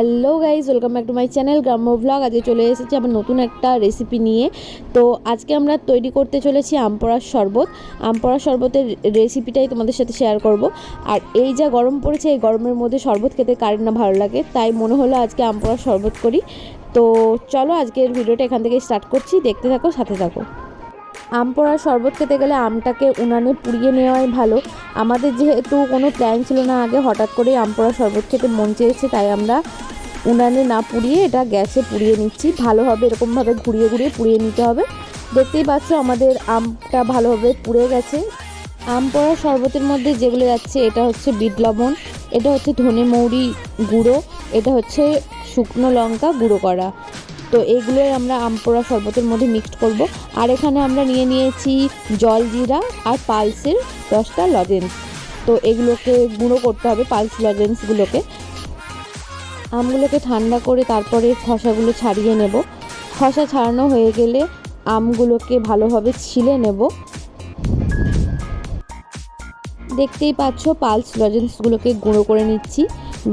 Hello guys, welcome back to my channel গ্রাম্য blog. আজকে চলে এসেছি আবার নতুন একটা রেসিপি নিয়ে। তো আজকে আমরা তৈরি করতে চলেছি আম পোড়ার শরবত। আম পোড়ার শরবতের রেসিপিটাই তোমাদের সাথে শেয়ার করব। আর এই যা গরম পড়েছে, এই গরমের মধ্যে শরবত খেতে কার না ভালো লাগে, তাই মনে হলো আজকে আম পোড়ার শরবত করি। তো চলো আজকের ভিডিওটা এখান থেকে স্টার্ট করছি, দেখতে থাকো, সাথে থাকো। আম পোড়ার শরবত খেতে গেলে আমটাকে উনানে পুড়িয়ে নেওয়াই ভালো। আমাদের যেহেতু কোনো প্ল্যান ছিল না, আগে হঠাৎ করেই আম পোড়ার শরবত খেতে মন চেয়েছে, তাই আমরা উনানে না পুড়িয়ে এটা গ্যাসে পুড়িয়ে নিচ্ছি। ভালোভাবে এরকমভাবে ঘুরিয়ে ঘুরিয়ে পুড়িয়ে নিতে হবে। দেখতেই পাচ্ছ আমাদের আমটা ভালোভাবে পুড়ে গেছে। আম পোড়ার শরবতের মধ্যে যেগুলো যাচ্ছে, এটা হচ্ছে বিট লবণ, এটা হচ্ছে ধনে মৌরি গুঁড়ো, এটা হচ্ছে শুকনো লঙ্কা গুঁড়ো করা। তো এইগুলোই আমরা আম পোড়া শরবতের মধ্যে মিক্সড করব। আর এখানে আমরা নিয়েছি জলজিরা আর পালসের 10টা লজেন্স। তো এগুলোকে গুঁড়ো করতে হবে, পালস লজেন্সগুলোকে। আমগুলোকে ঠান্ডা করে তারপরে খোসাগুলো ছাড়িয়ে নেব। খোসা ছাড়ানো হয়ে গেলে আমগুলোকে ভালোভাবে ছিলে নেব। দেখতেই পাচ্ছ পালস লজেন্সগুলোকে গুঁড়ো করে নিচ্ছি।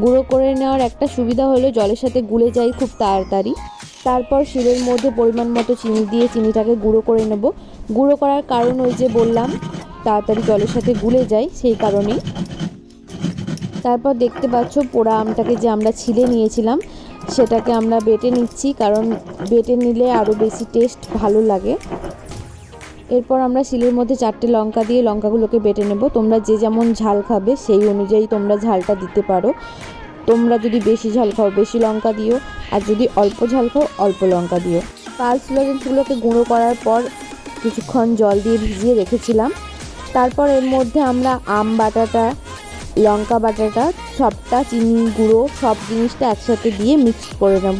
গুঁড়ো করে নেওয়ার একটা সুবিধা হলো জলের সাথে গুলে যায় খুব তাড়াতাড়ি। তারপর শিলের মধ্যে পরিমাণ মতো চিনি দিয়ে চিনিটাকে গুঁড়ো করে নেব। গুঁড়ো করার কারণ ওই যে বললাম, তাড়াতাড়ি জলের সাথে গুলে যায়, সেই কারণেই। তারপর দেখতে পাচ্ছ পোড়া আমটাকে যে আমরা ছিলে নিয়েছিলাম, সেটাকে আমরা বেটে নিচ্ছি, কারণ বেটে নিলে আরও বেশি টেস্ট ভালো লাগে। এরপর আমরা শিলের মধ্যে 4টে লঙ্কা দিয়ে লঙ্কাগুলোকে বেটে নেব। তোমরা যে যেমন ঝাল খাবে সেই অনুযায়ী তোমরা ঝালটা দিতে পারো। তোমরা যদি বেশি ঝাল খাও বেশি লঙ্কা দিও, আর যদি অল্প ঝাল খাও অল্প লঙ্কা দিও। পালস লজেন্সগুলোকে গুঁড়ো করার পর কিছুক্ষণ জল দিয়ে ভিজিয়ে রেখেছিলাম। তারপর এর মধ্যে আমরা আম বাটাটা, লঙ্কা বাটাটা, সবটা, চিনি গুঁড়ো, সব জিনিসটা একসাথে দিয়ে মিক্স করে নেব।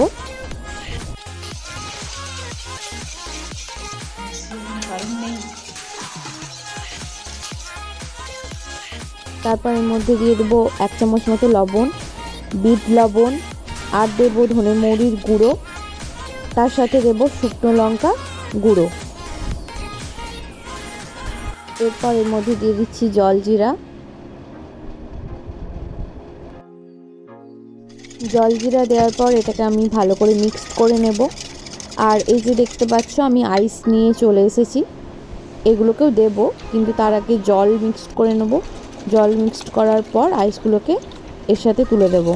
তারপর এর মধ্যে দিয়ে দেবো 1 চামচ মতো লবণ, বিট লবণ, আর দেবো ধনে মৌরির গুঁড়ো, তার সাথে দেবো শুকনো লঙ্কা গুঁড়ো। এরপর এর মধ্যে দিয়ে দিচ্ছি জলজিরা। জলজিরা দেওয়ার পর এটাকে আমি ভালো করে মিক্স করে নেব। আর এই যে দেখতে পাচ্ছ আমি আইস নিয়ে চলে এসেছি, এগুলোকেও দেব, কিন্তু তার আগে জল মিক্সড করে নেব। জল মিক্সড করার পর আইসগুলোকে এর সাথে তুলে দেব।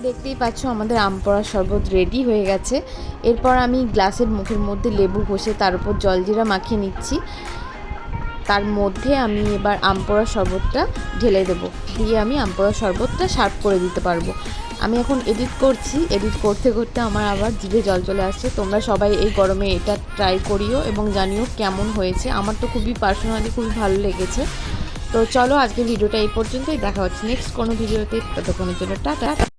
দেখতেই পাচ্ছ আমাদের আম পোড়ার শরবত রেডি হয়ে গেছে। এরপর আমি গ্লাসের মুখের মধ্যে লেবু ঘষে তার উপর জলজিরা মাখিয়ে নিচ্ছি। তার মধ্যে আমি এবার আম পোড়ার শরবতটা ঢেলে দেবো, দিয়ে আমি আম পোড়ার শরবতটা সার্ভ করে দিতে পারবো। আমি এখন এডিট করছি, এডিট করতে করতে আমার আবার জিভে জল চলে আসছে। তোমরা সবাই এই গরমে এটা ট্রাই করিও এবং জানিও কেমন হয়েছে। আমার তো খুবই পার্সোনালি খুবই ভালো লেগেছে। তো চলো আজকে ভিডিওটা এই পর্যন্তই, দেখা হচ্ছে নেক্সট কোনো ভিডিওতে। ততক্ষণের জন্য টাটা।